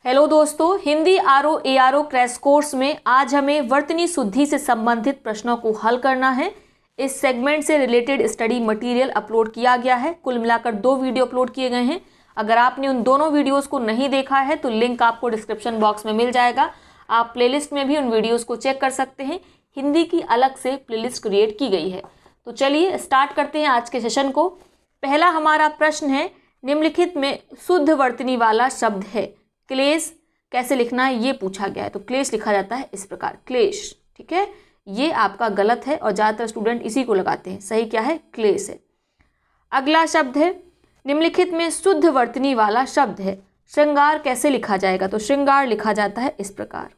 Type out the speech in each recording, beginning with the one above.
Hello दोस्तों, Hindi RO ARO crash course में आज हमें वर्तनी शुद्धि से संबंधित प्रश्नों को हल करना है। इस सेगमेंट से रिलेटेड स्टडी मटेरियल अपलोड किया गया है। कुल मिलाकर 2 वीडियो अपलोड किए गए हैं। अगर आपने उन दोनों वीडियोस को नहीं देखा है तो लिंक आपको डिस्क्रिप्शन बॉक्स में मिल जाएगा। आप प्लेलिस्ट में भी उन वीडियोस को चेक कर सकते हैं। हिंदी की अलग से प्लेलिस्ट क्रिएट की गई है। तो चलिए स्टार्ट करते हैं आज के सेशन को। पहला हमारा प्रश्न है, निम्नलिखित में शुद्ध वर्तनी वाला शब्द है। क्लेश कैसे लिखना है ये पूछा गया है। तो क्लेश लिखा जाता है इस प्रकार, क्लेश। ठीक है, ये आपका गलत है और ज़्यादातर स्टूडेंट इसी को लगाते हैं। सही क्या है? क्लेश है। अगला शब्द है, निम्नलिखित में शुद्ध वर्तनी वाला शब्द है। श्रृंगार कैसे लिखा जाएगा? तो श्रृंगार लिखा जाता है इस प्रकार।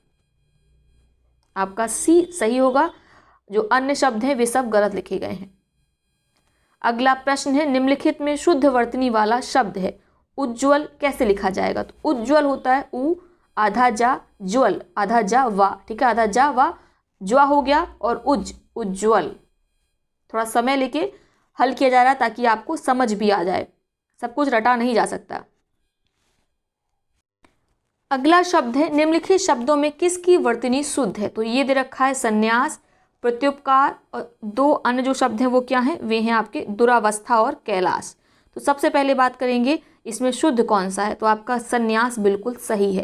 आपका सी सही होगा, जो अन्य शब्द हैं वे सब गलत लिखे गए हैं। अगला प्रश्न है, निम्नलिखित में शुद्ध वर्तनी वाला शब्द है। उज्ज्वल कैसे लिखा जाएगा? तो उज्ज्वल होता है उ आधा जा ज्वल, आधा जा वा। ठीक है, आधा जा वा ज्वा हो गया और उज्ज्वल। थोड़ा समय लेके हल किया जा रहा है ताकि आपको समझ भी आ जाए, सब कुछ रटा नहीं जा सकता। अगला शब्द है, निम्नलिखित शब्दों में किसकी वर्तनी शुद्ध है? तो ये दे रखा है संन्यास, प्रत्युपकार और 2 अन्य जो शब्द हैं वो क्या हैं? वे हैं आपके दुरावस्था और कैलाश। तो सबसे पहले बात करेंगे इसमें शुद्ध कौन सा है। तो आपका संन्यास बिल्कुल सही है।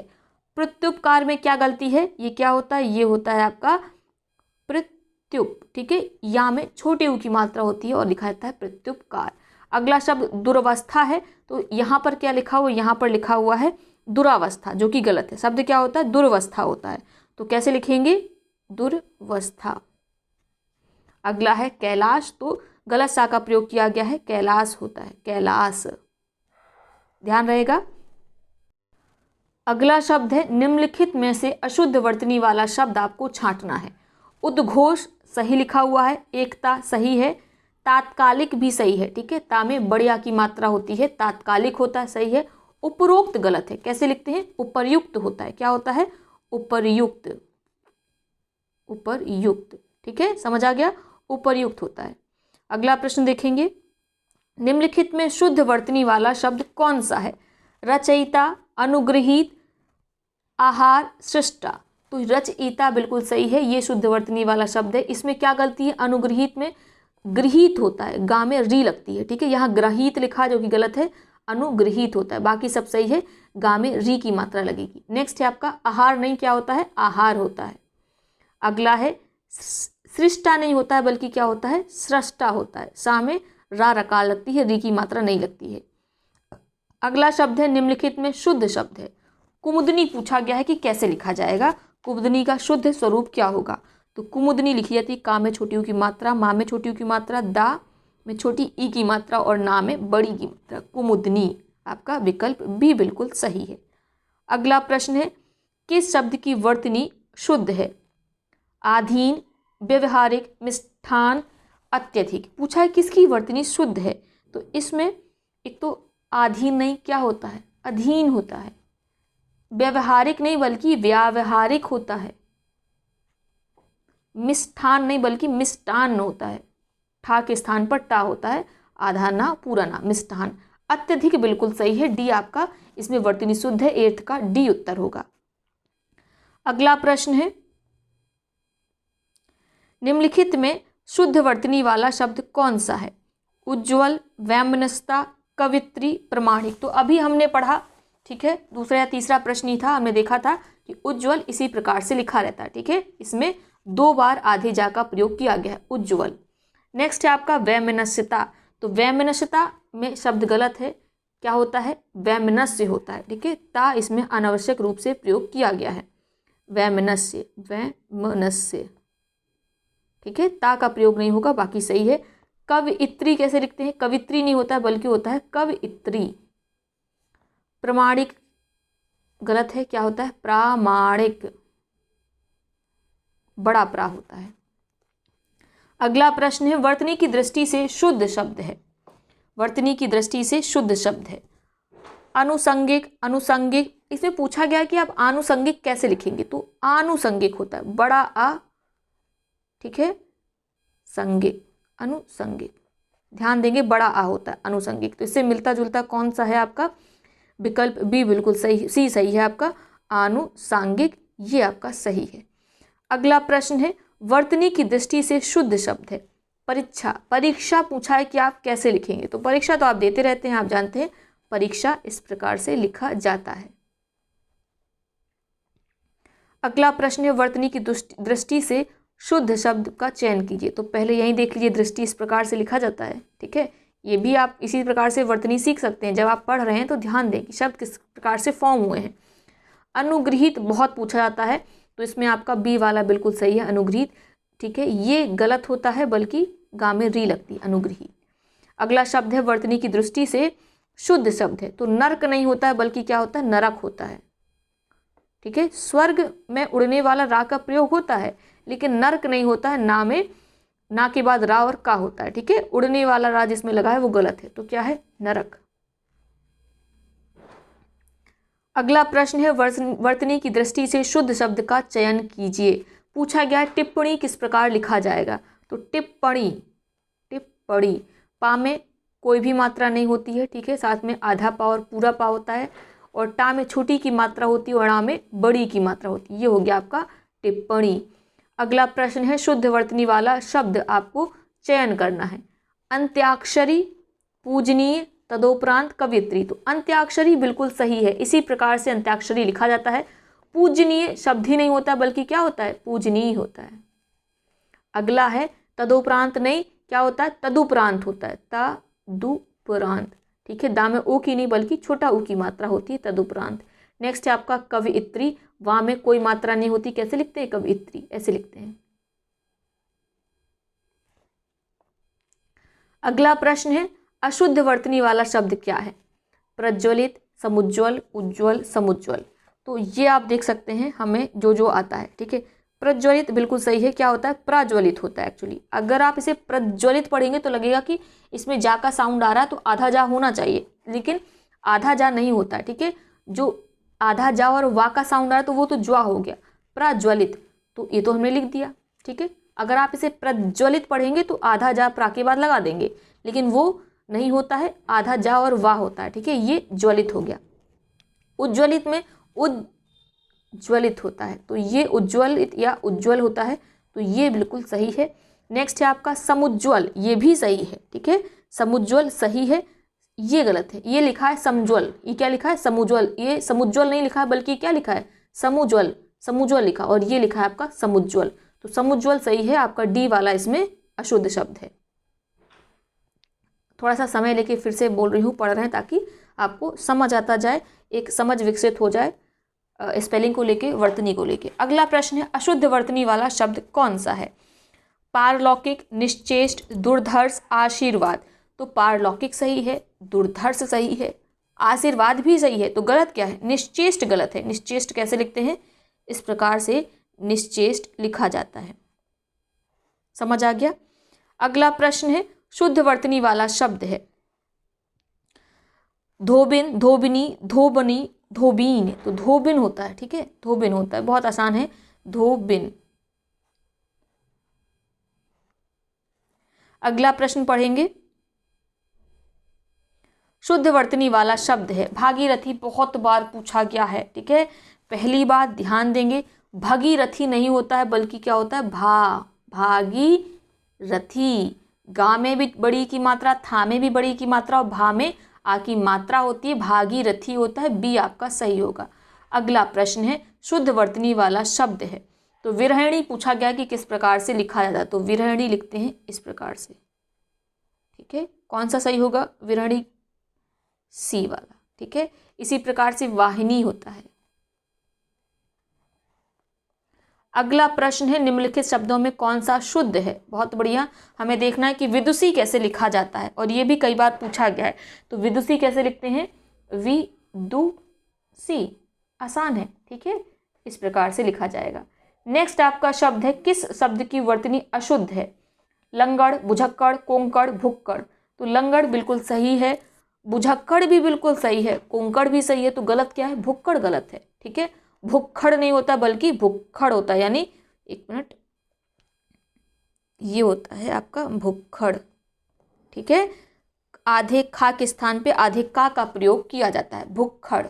प्रत्युपकार में क्या गलती है? ये क्या होता है? ये होता है आपका प्रत्युप। ठीक है, या में छोटे उ की मात्रा होती है और लिखा जाता है प्रत्युपकार। अगला शब्द दुरावस्था है। तो यहाँ पर क्या लिखा हुआ? यहाँ पर लिखा हुआ है दुरावस्था, जो कि गलत है। शब्द क्या होता है? दुर्वस्था होता है। तो कैसे लिखेंगे? दुर्वस्था। अगला है कैलाश। तो गलत सा का प्रयोग किया गया है, कैलाश होता है, कैलाश। ध्यान रहेगा। अगला शब्द है, निम्नलिखित में से अशुद्ध वर्तनी वाला शब्द आपको छांटना है। उद्घोष सही लिखा हुआ है, एकता सही है, तात्कालिक भी सही है। ठीक है, ता में बड़िया की मात्रा होती है, तात्कालिक होता है, सही है। उपरोक्त गलत है। कैसे लिखते हैं? उपर्युक्त होता है। क्या होता है? उपर्युक्त, उपर्युक्त। ठीक है, समझ आ गया, उपर्युक्त होता है। अगला प्रश्न देखेंगे, निम्नलिखित में शुद्ध वर्तनी वाला शब्द कौन सा है? रचयिता, अनुग्रहित, आहार, सृष्टा। तो रचयिता बिल्कुल सही है, ये शुद्ध वर्तनी वाला शब्द है। इसमें क्या गलती है? अनुग्रहित में गृहीत होता है, गा में री लगती है। ठीक है, यहाँ ग्रहित लिखा जो कि गलत है, अनुग्रहित होता है। बाकी सब सही है, गा में री की मात्रा लगेगी। नेक्स्ट है आपका आहार, नहीं क्या होता है? आहार होता है। अगला है सृष्टा, नहीं होता है बल्कि क्या होता है? सृष्टा होता है। सा में रा रकार लगती है, री की मात्रा नहीं लगती है। अगला शब्द है, निम्नलिखित में शुद्ध शब्द है। कुमुदनी पूछा गया है कि कैसे लिखा जाएगा। कुमुदनी का शुद्ध स्वरूप क्या होगा? तो कुमुदनी लिखी जाती है का में छोटी ऊ की मात्रा, मा में छोटी ऊ की मात्रा, दा में छोटी ई की मात्रा और ना में बड़ी की मात्रा, कुमुदनी। आपका विकल्प बी बिल्कुल सही है। अगला प्रश्न है, किस शब्द की वर्तनी शुद्ध है? आधीन, व्यवहारिक, मिष्ठान, अत्यधिक। पूछा है किसकी वर्तनी शुद्ध है। तो इसमें एक तो आधीन नहीं क्या होता है? अधीन होता है। व्यवहारिक नहीं बल्कि व्यावहारिक होता है। मिष्ठान नहीं बल्कि मिष्टान होता है, ठा के स्थान पर टा होता है, आधा ना पूरा ना, मिष्ठान। अत्यधिक बिल्कुल सही है, डी आपका इसमें वर्तनी शुद्ध है, 8th का डी उत्तर होगा। अगला प्रश्न है, निम्नलिखित में शुद्ध वर्तनी वाला शब्द कौन सा है? उज्ज्वल, वैमनस्यता, कवित्री, प्रमाणिक। तो अभी हमने पढ़ा, ठीक है, दूसरा या तीसरा प्रश्न ही था, हमने देखा था कि उज्ज्वल इसी प्रकार से लिखा रहता है। ठीक है, इसमें 2 बार आधे जा का प्रयोग किया गया है, उज्ज्वल। नेक्स्ट है आपका वैमनस्यता। तो वैमनस्यता में शब्द गलत है, क्या होता है? वैमनस्य होता है। ठीक है, ता इसमें अनावश्यक रूप से प्रयोग किया गया है, वैमनस्य, वैमनस्य। ठीक है, ता का प्रयोग नहीं होगा, बाकी सही है। कवित्री कैसे लिखते हैं? कवित्री नहीं होता है बल्कि होता है कवित्री। प्रमाणिक गलत है, क्या होता है? प्रामाणिक, बड़ा प्रा होता है। अगला प्रश्न है, वर्तनी की दृष्टि से शुद्ध शब्द है। वर्तनी की दृष्टि से शुद्ध शब्द है अनुसंगिक, अनुसंगिक। इसमें पूछा गया कि आप आनुसंगिक कैसे लिखेंगे। तो आनुसंगिक होता है बड़ा आ, ठीक है, संगिक, अनुसंगिक। ध्यान देंगे, बड़ा आ होता है अनुसंगिक। तो इससे मिलता जुलता कौन सा है आपका? विकल्प बी बिल्कुल सही, सी सही है आपका, आनुषांगिक, ये आपका सही है। अगला प्रश्न है वर्तनी की दृष्टि से शुद्ध शब्द है। परीक्षा पूछा है कि आप कैसे लिखेंगे, तो परीक्षा तो आप देते रहते हैं, आप जानते हैं परीक्षा इस प्रकार से लिखा जाता है। अगला प्रश्न है वर्तनी की दृष्टि से शुद्ध शब्द का चयन कीजिए। तो पहले यही देख लीजिए, दृष्टि इस प्रकार से लिखा जाता है, ठीक है। ये भी आप इसी प्रकार से वर्तनी सीख सकते हैं। जब आप पढ़ रहे हैं तो ध्यान दें कि शब्द किस प्रकार से फॉर्म हुए हैं। अनुगृहीत बहुत पूछा जाता है, तो इसमें आपका बी वाला बिल्कुल सही है, अनुगृहीत, ठीक है। ये गलत होता है, बल्कि गा में री लगती है, अनुगृहीत। अगला शब्द है वर्तनी की दृष्टि से शुद्ध शब्द है, तो नर्क नहीं होता है, बल्कि क्या होता है, नरक होता है, ठीक है। स्वर्ग में उड़ने वाला रा का प्रयोग होता है, लेकिन नर्क नहीं होता है। ना में ना के बाद रा और का होता है, ठीक है। उड़ने वाला रा जिसमें लगा है वो गलत है, तो क्या है, नरक। अगला प्रश्न है वर्तनी की दृष्टि से शुद्ध शब्द का चयन कीजिए। पूछा गया टिप्पणी किस प्रकार लिखा जाएगा, तो टिप्पणी, टिप्पणी, पा में कोई भी मात्रा नहीं होती है, ठीक है। साथ में आधा पा और पूरा पा होता है, और टा में छोटी की मात्रा होती है और णा में बड़ी की मात्रा होती है। ये हो गया आपका टिप्पणी। अगला प्रश्न है शुद्ध वर्तनी वाला शब्द आपको चयन करना है। अंत्याक्षरी, पूजनीय, तदोपरांत, कवियत्री। तो अंत्याक्षरी बिल्कुल सही है, इसी प्रकार से अंत्याक्षरी लिखा जाता है। पूजनीय शब्द ही नहीं होता, बल्कि क्या होता है, पूजनीय होता है। अगला है तदोपरांत, नहीं, क्या होता है, तदुपरांत होता है, तदुपरांत, ठीक है। दा में ओ की नहीं बल्कि छोटा ऊ की मात्रा होती है, तदुपरांत। नेक्स्ट है आपका कवियत्री, वहां में कोई मात्रा नहीं होती, कैसे लिखते हैं, कवियत्री, ऐसे लिखते हैं। अगला प्रश्न है अशुद्ध वर्तनी वाला शब्द क्या है। प्रज्वलित, समुज्ज्वल, उज्ज्वल, समुज्ज्वल। तो ये आप देख सकते हैं हमें जो जो आता है, ठीक है। प्रज्वलित बिल्कुल सही है, क्या होता है, प्राज्वलित होता है एक्चुअली। अगर आप इसे प्रज्वलित पढ़ेंगे तो लगेगा कि इसमें जा का साउंड आ रहा है, तो आधा जा होना चाहिए, लेकिन आधा जा नहीं होता है, ठीक है। जो आधा जा और वा का साउंड आ रहा है तो वो तो ज्वा हो गया, प्रज्वलित, तो ये तो हमने लिख दिया, ठीक है। अगर आप इसे प्रज्वलित पढ़ेंगे तो आधा जा प्रा के बाद लगा देंगे, लेकिन वो नहीं होता है, आधा जा और वाह होता है, ठीक है। ये ज्वलित हो गया। उज्ज्वलित में उज्ज्वलित होता है, तो ये उज्ज्वलित या उज्ज्वल होता है, तो ये बिल्कुल सही है। नेक्स्ट है आपका समुज्ज्वल, ये भी सही है, ठीक है। समुज्ज्वल सही है, ये गलत है, ये लिखा है समुज्ज्वल, ये क्या लिखा है, समुज्ज्वल। ये समुज्ज्वल नहीं लिखा है, बल्कि क्या लिखा है, समुज्ज्वल, समुज्ज्वल लिखा, और ये लिखा है आपका समुज्ज्वल। तो समुज्ज्वल सही है, आपका डी वाला इसमें अशुद्ध शब्द है। थोड़ा सा समय लेके फिर से बोल रही हूँ, पढ़ रहे हैं, ताकि आपको समझ आता जाए, एक समझ विकसित हो जाए स्पेलिंग को लेके, वर्तनी को लेके। अगला प्रश्न है अशुद्ध वर्तनी वाला शब्द कौन सा है। पारलौकिक, निश्चेष्ट, दुर्धर्ष, आशीर्वाद। तो पारलौकिक सही है, दुर्धर्ष सही है, आशीर्वाद भी सही है, तो गलत क्या है, निश्चेष्ट गलत है। निश्चेष्ट कैसे लिखते हैं, इस प्रकार से निश्चेष्ट लिखा जाता है। समझ आ गया। अगला प्रश्न है शुद्ध वर्तनी वाला शब्द है धोबिन, धोबिनी, धोबनी, धोबीन। तो धोबिन होता है, ठीक है, धोबिन होता है, बहुत आसान है, धोबिन। अगला प्रश्न पढ़ेंगे शुद्ध वर्तनी वाला शब्द है भागीरथी, बहुत बार पूछा गया है, ठीक है। पहली बात ध्यान देंगे, भगीरथी नहीं होता है, बल्कि क्या होता है, भागीरथी। गा में भी बड़ी की मात्रा, था में भी बड़ी की मात्रा, और भा में आ की मात्रा होती है, भागीरथी होता है, बी आपका सही होगा। अगला प्रश्न है शुद्ध वर्तनी वाला शब्द है, तो विरहिणी पूछा गया कि किस प्रकार से लिखा जाता है, तो विरहिणी लिखते हैं इस प्रकार से, ठीक है। कौन सा सही होगा, विरहिणी, सी वाला, ठीक है। इसी प्रकार से वाहिनी होता है। अगला प्रश्न है निम्नलिखित शब्दों में कौन सा शुद्ध है। बहुत बढ़िया, हमें देखना है कि विदुषी कैसे लिखा जाता है, और ये भी कई बार पूछा गया है। तो विदुषी कैसे लिखते हैं, विदुषी, आसान है, ठीक है, इस प्रकार से लिखा जाएगा। नेक्स्ट आपका शब्द है किस शब्द की वर्तनी अशुद्ध है। लंगड़, बुझक्कड़, कोंकड़, भुक्कड़। तो लंगड़ बिल्कुल सही है, बुझक्कड़ भी बिल्कुल सही है, कोंकड़ भी सही है, तो गलत क्या है, भुक्कड़ गलत है, ठीक है। भुक्खड़ नहीं होता, बल्कि भुक्खड़ होता है, यानी एक मिनट, ये होता है आपका भुक्खड़, ठीक है। आधे खा के स्थान पे आधे का प्रयोग किया जाता है, भुक्खड़।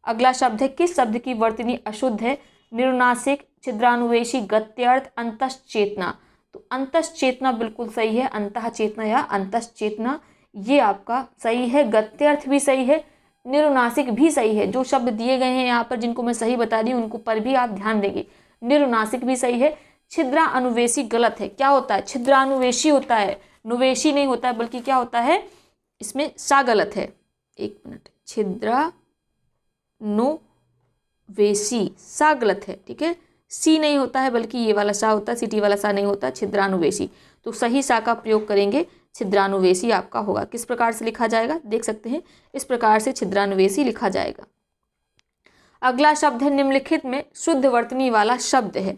अगला शब्द है, किस शब्द की वर्तनी अशुद्ध है? निरुनासिक, छिद्रानुवेशी, गत्यर्थ, अंतश्चेतना। तो अंतश्चेतना बिल्कुल सही है, अंतः चेतना या अंतश्चेतना ये आपका सही है। गत्यर्थ भी सही है, निरुनासिक भी सही है। जो शब्द दिए गए हैं यहाँ पर जिनको मैं सही बता रही हूँ उनको पर भी आप ध्यान देंगे। निरुनासिक भी सही है। छिद्रानुवेशी गलत है। क्या होता है? छिद्रानुवेशी होता है, नुवेशी नहीं होता है, बल्कि क्या होता है इसमें सा गलत है। एक मिनट, छिद्रानुवेशी सा गलत है, ठीक है। सी नहीं होता है बल्कि ये वाला सा होता है, सिटी वाला सा नहीं होता, छिद्रानुवेशी। तो सही सा का प्रयोग करेंगे, छिद्रानुवेशी आपका होगा। किस प्रकार से लिखा जाएगा देख सकते हैं, इस प्रकार से छिद्रानुवेशी लिखा जाएगा। अगला शब्द है, निम्नलिखित में शुद्ध वर्तनी वाला शब्द है।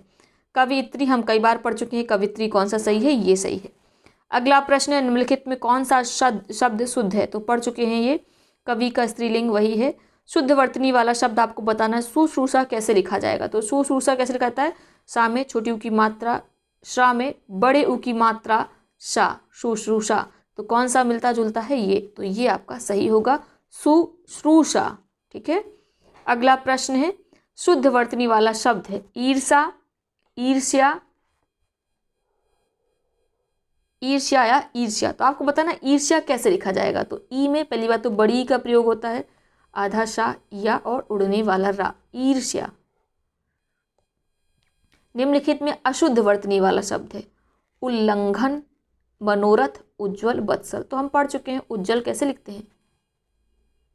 कवियत्री हम कई बार पढ़ चुके हैं, कवियत्री कौन सा सही है? ये सही है। अगला प्रश्न है, निम्नलिखित में कौन सा शब्द शुद्ध है? तो पढ़ चुके हैं ये, कवि का स्त्रीलिंग वही है। शुद्ध वर्तनी वाला शब्द आपको बताना है। शुश्रूषा कैसे लिखा जाएगा? तो शुश्रूषा कैसे लिखा जाता है? सा में छोटी ऊ की मात्रा, श्रा में बड़े ऊ की मात्रा, शा, शुश्रूषा। तो कौन सा मिलता जुलता है? ये। तो ये आपका सही होगा, शुश्रूषा, ठीक है। अगला प्रश्न है, शुद्ध वर्तनी वाला शब्द है ईर्षा, ईर्ष्या, ईर्ष्या या ईर्ष्या। तो आपको बताना ईर्ष्या कैसे लिखा जाएगा? तो ई में पहली बात तो बड़ी ई का प्रयोग होता है, आधा शा या और उड़ने वाला रा, ईर्ष्या। निम्नलिखित में अशुद्ध वर्तनी वाला शब्द है उल्लंघन, मनोरथ, उज्जवल, वत्सल। तो हम पढ़ चुके हैं उज्जवल कैसे लिखते हैं,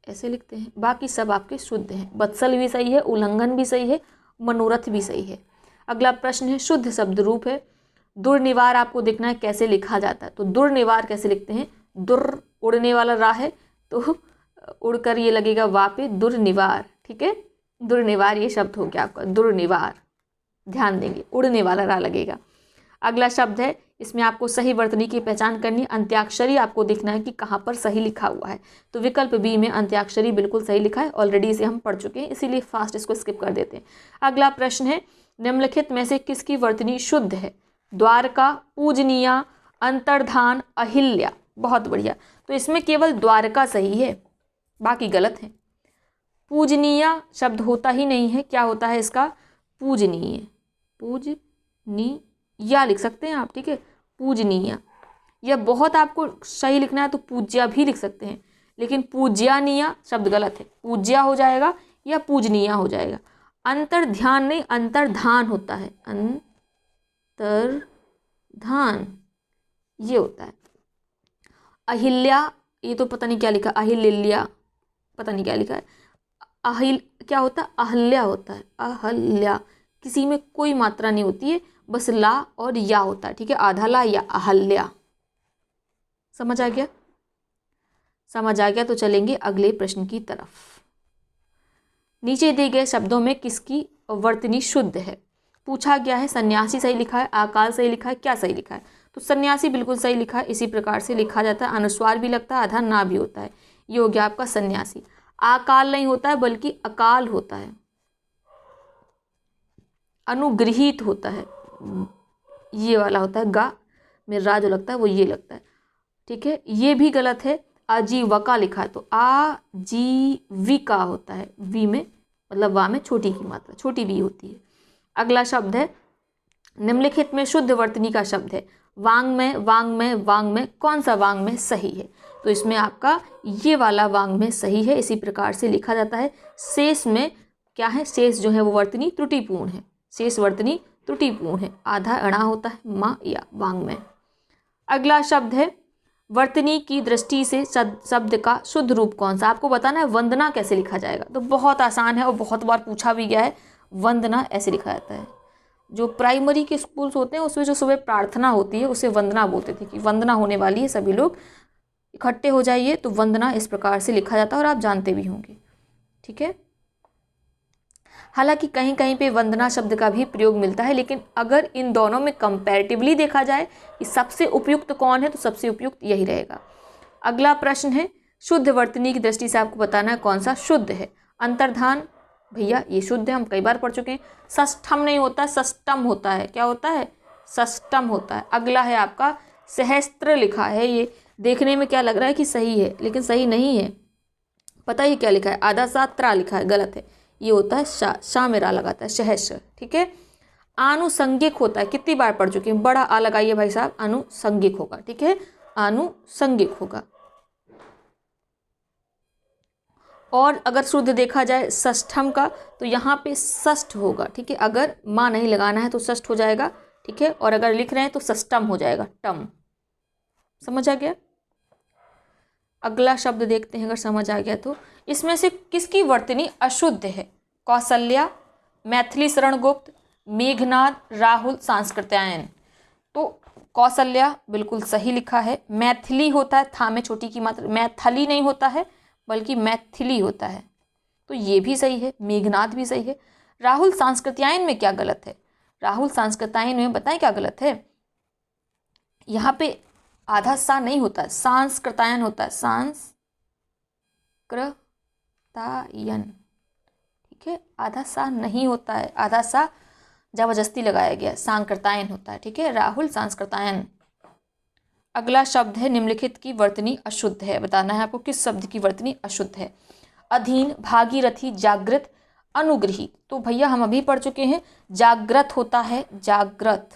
ऐसे लिखते हैं। बाकी सब आपके शुद्ध हैं, वत्सल भी सही है, उल्लंघन भी सही है, मनोरथ भी सही है। अगला प्रश्न है, शुद्ध शब्द रूप है दुर्निवार। आपको देखना है कैसे लिखा जाता है। तो दुर्निवार कैसे लिखते हैं? दुर उड़ने वाला रा है तो उड़कर ये लगेगा वा पे, दुर्निवार, ठीक है। दुर्निवार ये शब्द हो गया आपका, दुर्निवार, ध्यान देंगे, उड़ने वाला रा लगेगा। अगला शब्द है, इसमें आपको सही वर्तनी की पहचान करनी है। अंत्याक्षरी आपको देखना है कि कहाँ पर सही लिखा हुआ है। तो विकल्प बी में अंत्याक्षरी बिल्कुल सही लिखा है, ऑलरेडी इसे हम पढ़ चुके हैं, इसीलिए फास्ट इसको स्किप कर देते हैं। अगला प्रश्न है, निम्नलिखित में से किसकी वर्तनी शुद्ध है? द्वारका, पूजनीया, अंतर्धान, अहिल्या। बहुत बढ़िया। तो इसमें केवल द्वारका सही है, बाकी गलत है। पूजनीया शब्द होता ही नहीं है, क्या होता है इसका? पूजनीय, पूजनीया लिख सकते हैं आप, ठीक है, पूजनीया। या बहुत आपको सही लिखना है तो पूज्या भी लिख सकते हैं, लेकिन पूज्यानीया शब्द गलत है, पूज्या हो जाएगा या पूजनीया हो जाएगा। अंतर्ध्यान नहीं, अंतर्धान होता है, अंतर्धान ये होता है। अहिल्या, ये तो पता नहीं क्या लिखा, अहिल्या पता नहीं क्या लिखा है। क्या होता है? अहल्या होता है, अहल्या। किसी में कोई मात्रा नहीं होती है, बस ला और या होता है, ठीक है, आधा ला या अहल्या। समझ आ गया? समझ आ गया तो चलेंगे अगले प्रश्न की तरफ। नीचे दिए गए शब्दों में किसकी वर्तनी शुद्ध है? पूछा गया है सन्यासी सही लिखा है, अकाल सही लिखा है, क्या सही लिखा है? तो सन्यासी बिल्कुल सही लिखा है, इसी प्रकार से लिखा जाता है। अनुस्वार भी लगता है, आधा ना भी होता है, ये हो गया आपका सन्यासी। अकाल नहीं होता है बल्कि अकाल होता है। अनुगृहीत होता है, ये वाला होता है, गा में रा जो लगता है वो ये लगता है, ठीक है। ये भी गलत है, आजीविका लिखा है तो आजीविका होता है, वी में मतलब वा में छोटी की मात्रा, छोटी वी होती है। अगला शब्द है, निम्नलिखित में शुद्ध वर्तनी का शब्द है वांग्मय, वांग्मय, वांग्मय। कौन सा वांग्मय सही है? तो इसमें आपका ये वाला वांग्मय सही है, इसी प्रकार से लिखा जाता है। शेष में क्या है? शेष जो है वो वर्तनी त्रुटिपूर्ण है, शेष वर्तनी त्रुटिपूर्ण है, आधा अणा होता है, माँ या वांग्मय। अगला शब्द है, वर्तनी की दृष्टि से शब्द का शुद्ध रूप कौन सा? आपको बताना है वंदना कैसे लिखा जाएगा। तो बहुत आसान है और बहुत बार पूछा भी गया है, वंदना ऐसे लिखा जाता है। जो प्राइमरी के स्कूल्स होते हैं उसमें जो सुबह प्रार्थना होती है उसे वंदना बोलते थे, कि वंदना होने वाली है, सभी लोग इकट्ठे हो जाइए। तो वंदना इस प्रकार से लिखा जाता है और आप जानते भी होंगे, ठीक है। हालांकि कहीं कहीं पे वंदना शब्द का भी प्रयोग मिलता है, लेकिन अगर इन दोनों में कंपैरेटिवली देखा जाए कि सबसे उपयुक्त कौन है तो सबसे उपयुक्त यही रहेगा। अगला प्रश्न है, शुद्ध वर्तनी की दृष्टि से आपको बताना है कौन सा शुद्ध है। अंतर्धान भैया ये शुद्ध है, हम कई बार पढ़ चुके हैं। षष्ठम नहीं होता, षष्टम होता है। क्या होता है? षष्टम होता है। अगला है आपका सहस्त्र लिखा है, ये देखने में क्या लग रहा है कि सही है, लेकिन सही नहीं है। पता ही क्या लिखा है, आधा सा त्रा लिखा है, गलत है, ये होता है शा में रा लगाता है, सहस्र। ठीक है, आनुषंगिक होता है, कितनी बार पढ़ चुके हैं, बड़ा आ लगाइए भाई साहब, आनुषंगिक होगा। ठीक है, आनुषंगिक होगा। और अगर शुद्ध देखा जाए षष्ठम का, तो यहाँ पे षष्ठ होगा। ठीक है, अगर माँ नहीं लगाना है तो षष्ठ हो जाएगा। ठीक है, और अगर लिख रहे हैं तो षष्टम हो जाएगा, टम। समझ आ गया। अगला शब्द देखते हैं, अगर समझ आ गया तो। इसमें से किसकी वर्तनी अशुद्ध है? कौशल्या, मैथिली शरण गुप्त, मेघनाद, राहुल, सांस्कृत्यायन। तो कौशल्या बिल्कुल सही लिखा है। मैथिली होता है, था में छोटी की मात्रा, मैथिली नहीं होता है बल्कि मैथिली होता है, तो ये भी सही है। मेघनाद भी सही है। राहुल सांस्कृत्यायन में क्या गलत है? राहुल सांस्कृत्यायन में बताएं क्या गलत है। यहाँ पे आधा सा नहीं होता है, सांस्कृतायन होता है, सांस्कृतायन। ठीक है, आधा सा नहीं होता है, आधा सा जबरदस्ती लगाया गया, सांकृतायन होता है। ठीक है, राहुल सांस्कृतायन। अगला शब्द है निम्नलिखित की वर्तनी अशुद्ध है। बताना है आपको किस शब्द की वर्तनी अशुद्ध है। अधीन, भागीरथी, जागृत, अनुग्रही। तो भैया हम अभी पढ़ चुके हैं, जागृत होता है, जागृत।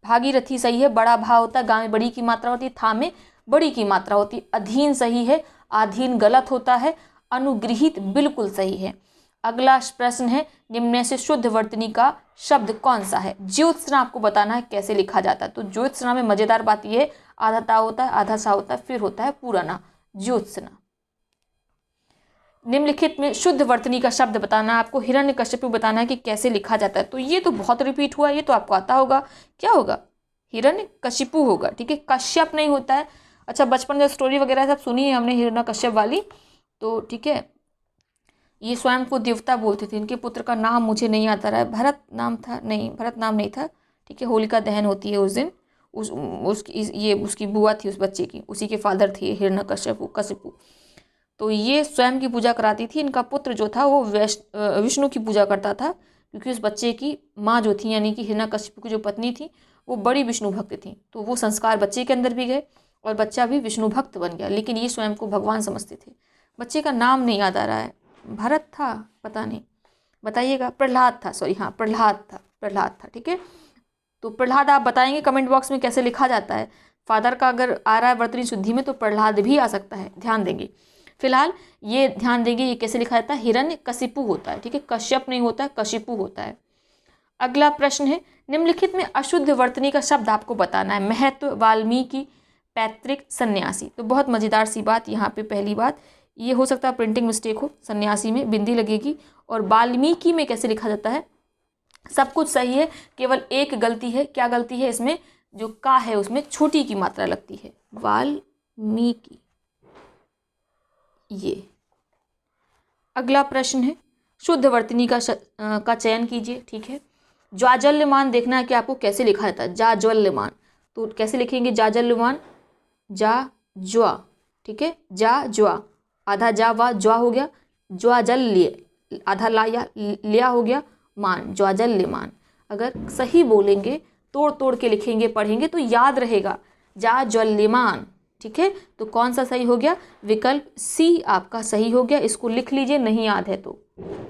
भागीरथी सही है, बड़ा भा होता है, गा में बड़ी की मात्रा होती है, था में बड़ी की मात्रा होती है। अधीन सही है, आधीन गलत होता है। अनुगृहित बिल्कुल सही है। अगला प्रश्न है, निम्न में से शुद्ध वर्तनी का शब्द कौन सा है? ज्योत्सना आपको बताना है कैसे लिखा जाता है। तो ज्योत्सना में मजेदार बात यह है, आधा ता होता है, आधा सा होता है, फिर होता है पूरा ना, ज्योत्सना। निम्नलिखित में शुद्ध वर्तनी का शब्द बताना है आपको। हिरण्यकश्यपु बताना है कि कैसे लिखा जाता है। तो ये तो बहुत रिपीट हुआ, ये तो आपको आता होगा। क्या होगा? हिरण्यकशिपु होगा। ठीक है, कश्यप नहीं होता है। अच्छा, बचपन में स्टोरी वगैरह सब सुनी है हमने हिरण्यकश्यप वाली, तो ठीक है, ये स्वयं को देवता बोलते थे। इनके पुत्र का नाम मुझे नहीं आता रहा है, भरत नाम था, नहीं भरत नाम नहीं था। ठीक है, होलिका दहन होती है उस दिन, उसकी बुआ थी उस बच्चे की, उसी के फादर थे हिरण्यकशिपु। तो ये स्वयं की पूजा कराती थी। इनका पुत्र जो था वो विष्णु की पूजा करता था, क्योंकि उस बच्चे की माँ जो थी, यानी कि हिरण्यकशिपु की जो पत्नी थी, वो बड़ी विष्णु भक्त थी। तो वो संस्कार बच्चे के अंदर भी गए और बच्चा भी विष्णु भक्त बन गया। लेकिन ये स्वयं को भगवान समझते थे। बच्चे का नाम नहीं याद आ रहा है, भरत था, पता नहीं, बताइएगा। प्रहलाद था, सॉरी, हाँ प्रहलाद था। ठीक है, तो प्रहलाद आप बताएंगे कमेंट बॉक्स में कैसे लिखा जाता है। फादर का अगर आ रहा है वर्तनी शुद्धि में तो प्रहलाद भी आ सकता है, ध्यान देंगे। फिलहाल ये ध्यान देंगे, ये कैसे लिखा जाता है, हिरण्यकशिपु होता है। ठीक है, कश्यप नहीं होता है, कशिपु होता है। अगला प्रश्न है, निम्नलिखित में अशुद्ध वर्तनी का शब्द आपको बताना है। महत्व, वाल्मीकि, पैतृक, सन्यासी। तो बहुत मजेदार सी बात यहाँ पे, पहली बात ये हो सकता है प्रिंटिंग मिस्टेक हो, सन्यासी में बिंदी लगेगी। और वाल्मीकि में कैसे लिखा जाता है? सब कुछ सही है, केवल एक गलती है। क्या गलती है? इसमें जो का है उसमें छोटी की मात्रा लगती है, वाल्मीकि। ये अगला प्रश्न है, शुद्ध वर्तनी का चयन कीजिए। ठीक है, जाज्वल्यमान देखना है कि आपको कैसे लिखा जाता है, जाज्वल्यमान। तो कैसे लिखेंगे जाज्वल्यमान? जा ज्वा। ठीक है, जा ज्वा, आधा जा वा ज्वा हो गया, ज्वाजल्य, आधा ला या लिया हो गया, मान, ज्वाजल्यमान। अगर सही बोलेंगे, तोड़ तोड़ के लिखेंगे, पढ़ेंगे तो याद रहेगा, जाज्वल्यमान। ठीक है, तो कौन सा सही हो गया? विकल्प सी आपका सही हो गया। इसको लिख लीजिए, नहीं याद है तो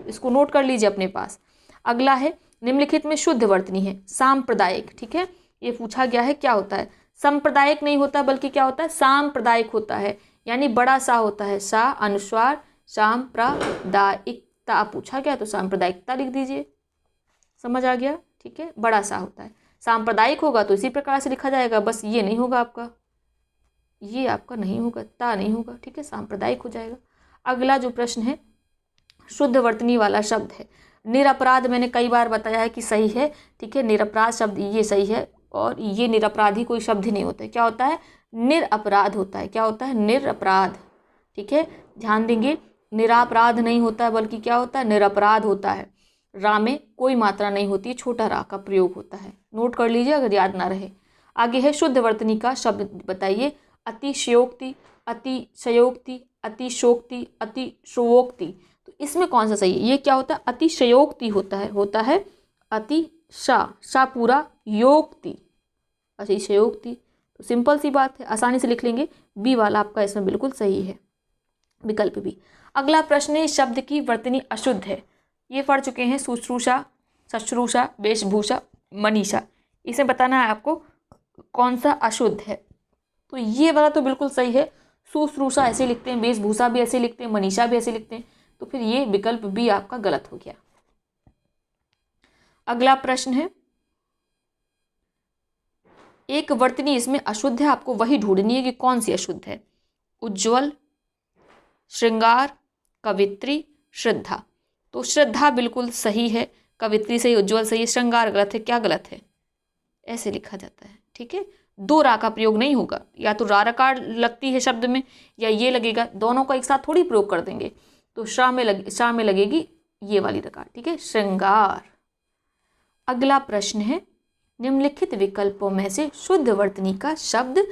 इसको नोट कर लीजिए अपने पास। अगला है, निम्नलिखित में शुद्ध वर्तनी है सांप्रदायिक। ठीक है, ये पूछा गया है क्या होता है। सांप्रदायिक नहीं होता बल्कि क्या होता है, सांप्रदायिक होता है, यानी बड़ा सा होता है, सा अनुस्वार, सांप्रदायिकता पूछा गया तो सांप्रदायिकता लिख दीजिए। समझ आ गया? ठीक है, बड़ा सा होता है। सांप्रदायिक होगा तो इसी प्रकार से लिखा जाएगा, बस ये नहीं होगा आपका, ये आपका नहीं होगा, ता नहीं होगा। ठीक है, सांप्रदायिक हो जाएगा। अगला जो प्रश्न है, शुद्ध वर्तनी वाला शब्द है निरपराध। मैंने कई बार बताया है कि सही है। ठीक है, निरपराध शब्द ये सही है, और ये निरपराधी कोई शब्द ही नहीं होता है। क्या होता है? निरपराध होता है। क्या होता है? निरपराध। ठीक है, ध्यान देंगे, निरापराध नहीं होता है बल्कि क्या होता है, निरपराध होता है। रा में कोई मात्रा नहीं होती है, छोटा रा का प्रयोग होता है। नोट कर लीजिए अगर याद ना रहे। आगे है, शुद्ध वर्तनी का शब्द बताइए। अतिशयोक्ति, अतिशयोक्ति, अतिशोक्ति, अतिशोक्ति। तो इसमें कौन सा सही है? ये क्या होता है? अतिशयोक्ति होता है शा पूरा, योक्ति, अतिशयोक्ति। तो सिंपल सी बात है, आसानी से लिख लेंगे। बी वाला आपका इसमें बिल्कुल सही है। विकल्प बी। अगला प्रश्न है, शब्द की वर्तनी अशुद्ध है। ये पढ़ चुके हैं, शुश्रूषा, शुश्रूषा, वेशभूषा, मनीषा। इसे बताना है आपको कौन सा अशुद्ध है। तो ये वाला तो बिल्कुल सही है, शुश्रूषा ऐसे लिखते हैं, वेशभूषा भी ऐसे लिखते हैं, मनीषा भी ऐसे लिखते हैं, तो फिर ये विकल्प बी आपका गलत हो गया। अगला प्रश्न है, एक वर्तनी इसमें अशुद्ध है, आपको वही ढूंढनी है कि कौन सी अशुद्ध है। उज्ज्वल, श्रृंगार, कवित्री, श्रद्धा। तो श्रद्धा बिल्कुल सही है, कवित्री सही, उज्ज्वल सही, श्रृंगार गलत है। क्या गलत है? ऐसे लिखा जाता है, ठीक है। दो रा का प्रयोग नहीं होगा, या तो रा रकार लगती है शब्द में या ये लगेगा, दोनों का एक साथ थोड़ी प्रयोग कर देंगे। तो शाह में लगेगी ये वाली रकार, ठीक है, श्रृंगार। अगला प्रश्न है, निम्नलिखित विकल्पों में से शुद्ध वर्तनी का शब्द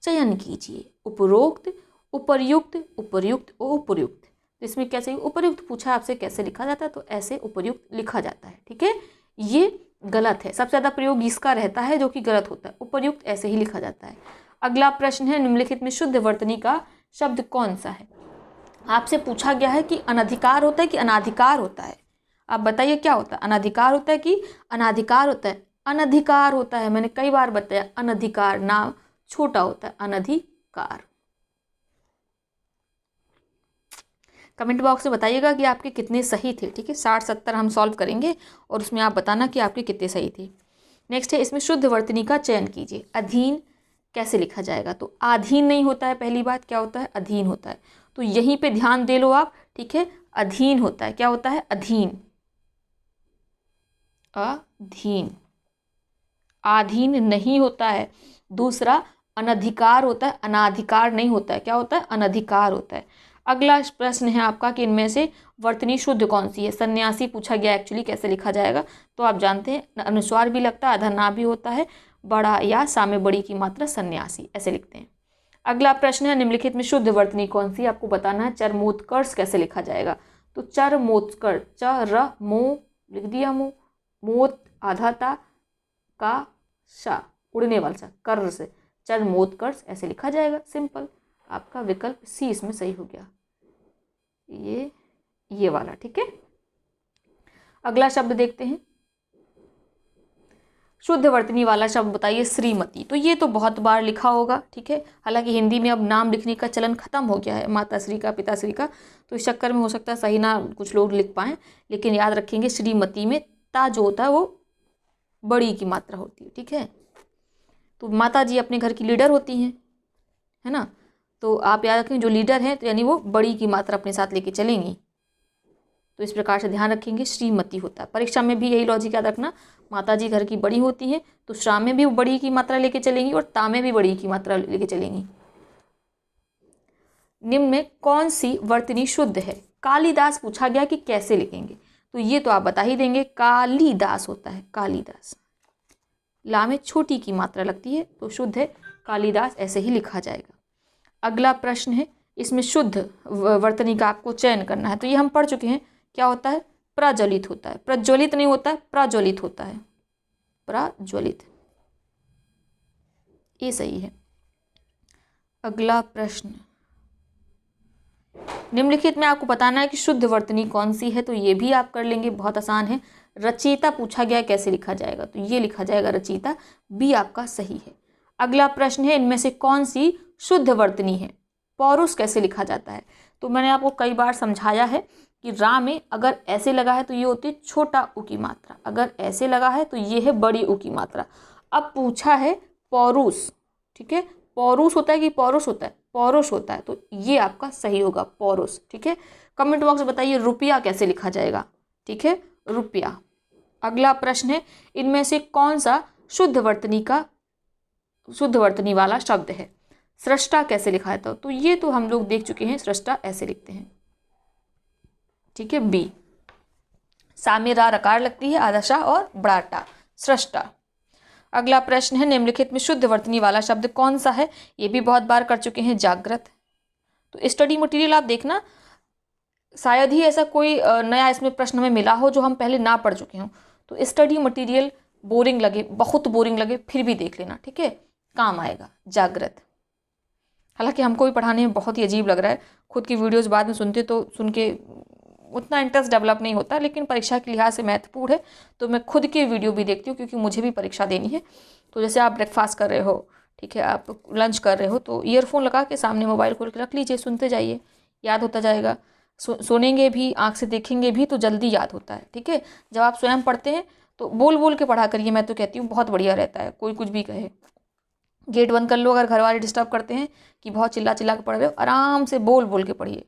चयन कीजिए। उपरोक्त, उपर्युक्त, उपर्युक्त और उपर्युक्त। तो इसमें क्या चाहिए? उपर्युक्त पूछा आपसे कैसे लिखा जाता है, तो ऐसे उपर्युक्त लिखा जाता है, ठीक है। ये गलत है, सबसे ज़्यादा प्रयोग इसका रहता है जो कि गलत होता है। उपर्युक्त ऐसे ही लिखा जाता है। अगला प्रश्न है, निम्नलिखित में शुद्ध वर्तनी का शब्द कौन सा है। आपसे पूछा गया है कि अनधिकार होता है कि अनाधिकार होता है। आप बताइए क्या होता है, अनाधिकार होता है कि अनाधिकार होता है? अनधिकार होता है, मैंने कई बार बताया, अनधिकार, नाम छोटा होता है, अनधिकार। कमेंट बॉक्स में बताइएगा कि आपके कितने सही थे, ठीक है। 60-70 हम सॉल्व करेंगे और उसमें आप बताना कि आपके कितने सही थे। नेक्स्ट है, इसमें शुद्ध वर्तनी का चयन कीजिए। अधीन कैसे लिखा जाएगा? तो आधीन नहीं होता है, पहली बात क्या होता है? अधीन होता है। तो यहीं पे ध्यान दे लो आप, ठीक है। अधीन होता है, क्या होता है? अधीन, अधीन। आधीन नहीं होता है। दूसरा अनधिकार होता है, अनाधिकार नहीं होता है। क्या होता है? अनधिकार होता है। अगला प्रश्न है आपका कि इनमें से वर्तनी शुद्ध कौन सी है। सन्यासी पूछा गया, एक्चुअली कैसे लिखा जाएगा, तो आप जानते हैं अनुस्वार भी लगता है, आधा ना भी होता है, बड़ा या सामे बड़ी की मात्रा सन्यासी, ऐसे लिखते हैं। अगला प्रश्न है, निम्नलिखित में शुद्ध वर्तनी कौन सी, आपको बताना है। चरमोत्कर्ष कैसे लिखा जाएगा? तो चरमोत्कर्ष, च र मो लिख दिया, मो, मोत आधा ता, का शा उड़ने वाला सा, कर से, चरमोत्कर्ष ऐसे लिखा जाएगा, सिंपल। आपका विकल्प सी इसमें सही हो गया, ये वाला, ठीक है। अगला शब्द देखते हैं, शुद्ध वर्तनी वाला शब्द बताइए। श्रीमती, तो ये तो बहुत बार लिखा होगा, ठीक है। हालांकि हिंदी में अब नाम लिखने का चलन खत्म हो गया है, माता श्री का, पिताश्री का, तो इस चक्कर में हो सकता है सही ना कुछ लोग लिख पाएँ, लेकिन याद रखेंगे श्रीमती में ता जो होता है वो बड़ी की मात्रा होती है, ठीक है। तो माता जी अपने घर की लीडर होती हैं, है ना, तो आप याद रखें जो लीडर हैं तो यानी वो बड़ी की मात्रा अपने साथ लेके चलेंगी, तो इस प्रकार से ध्यान रखेंगे। श्रीमती होता है, परीक्षा में भी यही लॉजिक याद रखना, माता जी घर की बड़ी होती हैं तो श्राम में भी वो बड़ी की मात्रा लेके चलेंगी और ता में भी बड़ी की मात्रा लेके चलेंगी। निम्न में कौन सी वर्तनी शुद्ध है? कालिदास पूछा गया कि कैसे लिखेंगे, तो ये तो आप बता ही देंगे, कालिदास होता है, कालिदास। ला में छोटी की मात्रा लगती है तो शुद्ध है, कालिदास ऐसे ही लिखा जाएगा। अगला प्रश्न है, इसमें शुद्ध वर्तनी का आपको चयन करना है, तो ये हम पढ़ चुके हैं, क्या होता है? प्रज्वलित होता है, प्रज्वलित नहीं होता है, प्रज्वलित होता है, प्रज्वलित, ये सही है। अगला प्रश्न, निम्नलिखित में आपको बताना है कि शुद्ध वर्तनी कौन सी है, तो ये भी आप कर लेंगे, बहुत आसान है। रचयिता पूछा गया कैसे लिखा जाएगा, तो ये लिखा जाएगा रचयिता, बी आपका सही है। अगला प्रश्न है, इनमें से कौन सी शुद्ध वर्तनी है? पौरुष कैसे लिखा जाता है? तो मैंने आपको कई बार समझाया है कि रा में अगर ऐसे लगा है तो ये होती है छोटा उ की मात्रा, अगर ऐसे लगा है तो ये है बड़ी उ की मात्रा। अब पूछा है पौरुष, ठीक है, पौरुष होता है कि पौरुष होता है? पौरुष होता है, तो ये आपका सही होगा, पौरुष, ठीक है। कमेंट बॉक्स में बताइए रुपया कैसे लिखा जाएगा, ठीक है, रुपया। अगला प्रश्न है, इनमें से कौन सा शुद्ध वर्तनी वाला शब्द है? सृष्टा कैसे लिखा है? तो ये तो हम लोग देख चुके हैं, सृष्टा ऐसे लिखते हैं, ठीक है, बी। सा में रा रकार लगती है, आधा शाह और बड़ा टा, सृष्टा। अगला प्रश्न है, निम्नलिखित में शुद्ध वर्तनी वाला शब्द कौन सा है? ये भी बहुत बार कर चुके हैं, जागृत। तो स्टडी मटेरियल आप देखना, शायद ही ऐसा कोई नया इसमें प्रश्न हमें मिला हो जो हम पहले ना पढ़ चुके हों, तो स्टडी मटेरियल बोरिंग लगे, बहुत बोरिंग लगे, फिर भी देख लेना, ठीक है, काम आएगा। जागृत। हालांकि हमको भी पढ़ाने में बहुत ही अजीब लग रहा है, खुद की वीडियोस बाद में सुनते तो सुन के उतना इंटरेस्ट डेवलप नहीं होता, लेकिन परीक्षा के लिहाज से महत्वपूर्ण है तो मैं खुद की वीडियो भी देखती हूँ, क्योंकि मुझे भी परीक्षा देनी है। तो जैसे आप ब्रेकफास्ट कर रहे हो, ठीक है, आप लंच कर रहे हो, तो ईयरफोन लगा के सामने मोबाइल खोल के रख लीजिए, सुनते जाइए, याद होता जाएगा। सुनेंगे भी, आँख से देखेंगे भी, तो जल्दी याद होता है, ठीक है। जब आप स्वयं पढ़ते हैं तो बोल बोल के पढ़ा करिए, मैं तो कहती हूँ बहुत बढ़िया रहता है, कोई कुछ भी कहे। गेट बंद कर लो, अगर घर वाले डिस्टर्ब करते हैं कि बहुत चिल्ला चिल्ला के पढ़ रहे हो, आराम से बोल बोल के पढ़िए।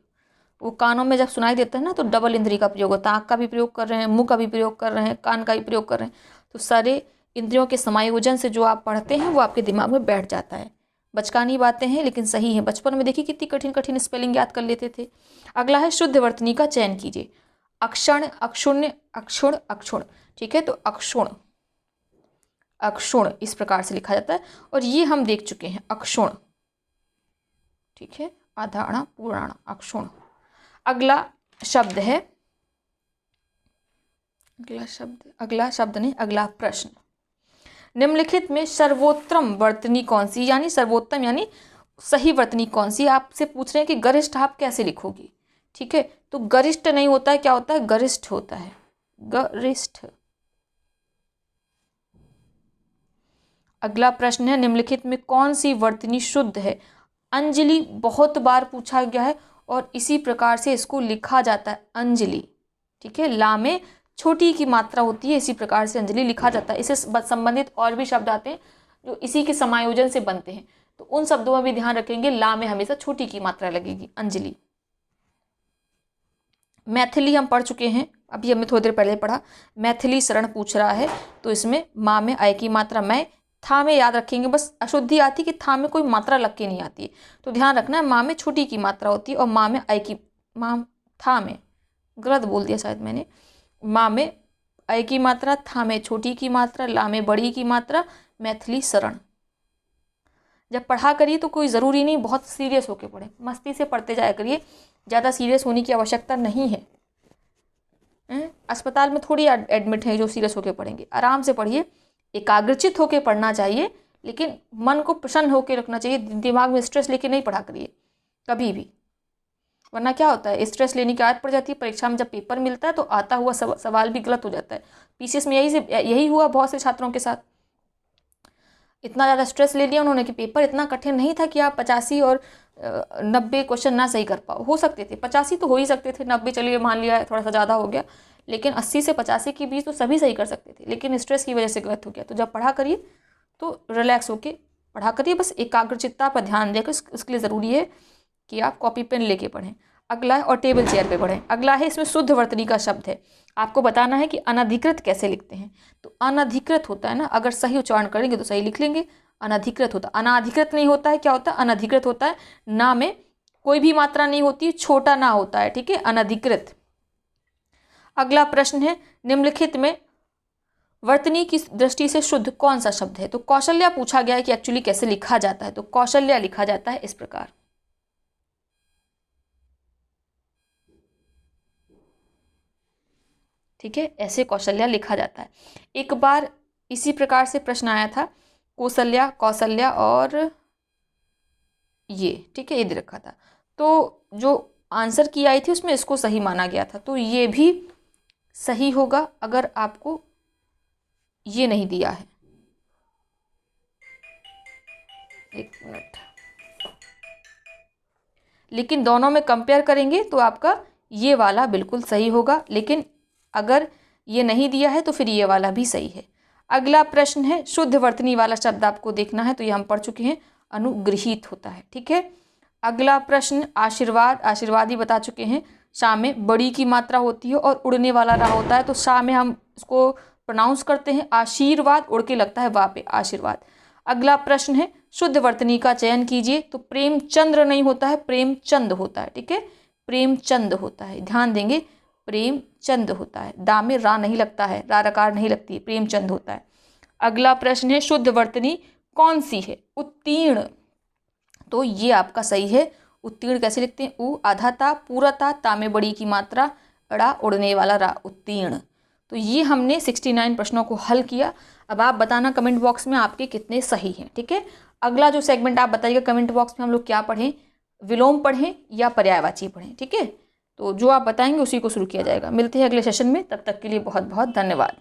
वो कानों में जब सुनाई देता है ना, तो डबल इंद्री का प्रयोग होता है, आँख का भी प्रयोग कर रहे हैं, मुंह का भी प्रयोग कर रहे हैं, कान का भी प्रयोग कर रहे हैं, तो सारे इंद्रियों के समायोजन से जो आप पढ़ते हैं वो आपके दिमाग में बैठ जाता है। बचकानी बातें हैं लेकिन सही है, बचपन में देखिए कितनी कठिन कठिन स्पेलिंग याद कर लेते थे। अगला है शुद्ध वर्तनी का चयन कीजिए। अक्षण, अक्षुण्य, अक्षुण, अक्षुण, ठीक है। तो अक्षुण, अक्षुण इस प्रकार से लिखा जाता है, और ये हम देख चुके हैं अक्षुण, ठीक है, आधारणा पूर्णाणा, अक्षुण। अगला शब्द है, अगला शब्द नहीं, अगला प्रश्न, निम्नलिखित में सर्वोत्तम वर्तनी कौन सी, यानी सर्वोत्तम यानी सही वर्तनी कौन सी। आपसे पूछ रहे हैं कि गरिष्ठ आप कैसे लिखोगी, ठीक है। तो गरिष्ठ नहीं होता है, क्या होता है, गरिष्ठ होता है, गरिष्ठ। अगला प्रश्न है, निम्नलिखित में कौन सी वर्तनी शुद्ध है। अंजलि बहुत बार पूछा गया है और इसी प्रकार से इसको लिखा जाता है, अंजलि, ठीक है। ला में छोटी की मात्रा होती है, इसी प्रकार से अंजलि लिखा जाता है। इससे संबंधित और भी शब्द आते हैं जो इसी के समायोजन से बनते हैं, तो उन शब्दों में भी ध्यान रखेंगे, ला में हमेशा छोटी की मात्रा लगेगी, अंजलि। मैथिली हम पढ़ चुके हैं, अभी हमने थोड़ी देर पहले पढ़ा। मैथिली शरण पूछ रहा है, तो इसमें माँ में आय की मात्रा मैं, था में याद रखेंगे, बस अशुद्धि आती कि था में कोई मात्रा लग के नहीं आती है, तो ध्यान रखना है माँ में छोटी की मात्रा होती है और माँ में आय की, माँ था में गलत बोल दिया शायद मैंने, माँ में आय की मात्रा, था में छोटी की मात्रा, ला में बड़ी की मात्रा, मैथिली शरण। जब पढ़ा करिए तो कोई ज़रूरी नहीं बहुत सीरियस होकर पढ़े, मस्ती से पढ़ते जाया करिए, ज़्यादा सीरियस होने की आवश्यकता नहीं है। अस्पताल में थोड़ी एडमिट है जो सीरियस होकर पढ़ेंगे, आराम से पढ़िए, एकाग्रचित होकर पढ़ना चाहिए, लेकिन मन को प्रसन्न होकर रखना चाहिए, दिमाग में स्ट्रेस लेके नहीं पढ़ा करिए कभी भी, वरना क्या होता है, स्ट्रेस लेने की आदत पड़ जाती है, परीक्षा में जब पेपर मिलता है तो आता हुआ सवाल भी गलत हो जाता है। पीसीएस में यही हुआ बहुत से छात्रों के साथ, इतना ज़्यादा स्ट्रेस ले लिया उन्होंने कि पेपर इतना कठिन नहीं था कि आप 85 और 90 क्वेश्चन ना सही कर पाओ, हो सकते थे 85 तो हो ही सकते थे, 90 चलिए मान लिया थोड़ा सा ज़्यादा हो गया, लेकिन 80 से 85 के बीच तो सभी सही कर सकते थे, लेकिन स्ट्रेस की वजह से गलत हो गया। तो जब पढ़ा करिए तो रिलैक्स होके पढ़ा करिए, बस एकाग्रचित्ता पर ध्यान देकर, इसके लिए ज़रूरी है कि आप कॉपी पेन लेके पढ़ें। अगला है, और टेबल चेयर पे पढ़ें। अगला है, इसमें शुद्ध वर्तनी का शब्द है, आपको बताना है कि अनधिकृत कैसे लिखते हैं। तो अनधिकृत होता है ना, अगर सही उच्चारण करेंगे तो सही लिख लेंगे, अनधिकृत होता, अनाधिकृत नहीं होता है, क्या होता है, अनधिकृत होता है, ना में कोई भी मात्रा नहीं होती, छोटा ना होता है, ठीक है, अनधिकृत। अगला प्रश्न है, निम्नलिखित में वर्तनी की दृष्टि से शुद्ध कौन सा शब्द है। तो कौशल्या पूछा गया है कि एक्चुअली कैसे लिखा जाता है, तो कौशल्या लिखा जाता है इस प्रकार, ठीक है, ऐसे कौशल्या लिखा जाता है। एक बार इसी प्रकार से प्रश्न आया था, कौशल्या, कौशल्या और ये, ठीक है, ये दे रखा था, तो जो आंसर की आई थी उसमें इसको सही माना गया था, तो ये भी सही होगा अगर आपको ये नहीं दिया है। एक मिनट, लेकिन दोनों में कंपेयर करेंगे तो आपका ये वाला बिल्कुल सही होगा, लेकिन अगर ये नहीं दिया है तो फिर ये वाला भी सही है। अगला प्रश्न है, शुद्ध वर्तनी वाला शब्द आपको देखना है, तो ये हम पढ़ चुके हैं, अनुगृहीत होता है, ठीक है। अगला प्रश्न, आशीर्वाद, आशीर्वाद ही बता चुके हैं, शाह में बड़ी की मात्रा होती है और उड़ने वाला रहा होता है, तो शाह में हम इसको प्रोनाउंस करते हैं आशीर्वाद, उड़ के लगता है वहाँ पे आशीर्वाद। अगला प्रश्न है, शुद्ध वर्तनी का चयन कीजिए। तो प्रेमचंद्र नहीं होता है, प्रेमचंद होता है, ठीक है, प्रेमचंद होता है, ध्यान देंगे, प्रेमचंद होता है, दा में रा नहीं लगता है, रा रकार नहीं लगती है, प्रेमचंद होता है। अगला प्रश्न है, शुद्ध वर्तनी कौन सी है। उत्तीर्ण, तो ये आपका सही है, उत्तीर्ण कैसे लिखते हैं, उ आधा ता, पूरा ता में बड़ी की मात्रा, अड़ा उड़ने वाला रा, उत्तीर्ण। तो ये हमने 69 प्रश्नों को हल किया। अब आप बताना कमेंट बॉक्स में आपके कितने सही हैं, ठीक है। अगला जो सेगमेंट आप बताइएगा कमेंट बॉक्स में, हम लोग क्या पढ़ें, विलोम पढ़ें या पर्यायवाची पढ़ें, ठीक है। तो जो आप बताएंगे उसी को शुरू किया जाएगा। मिलते हैं अगले सेशन में, तब तक के लिए बहुत बहुत धन्यवाद।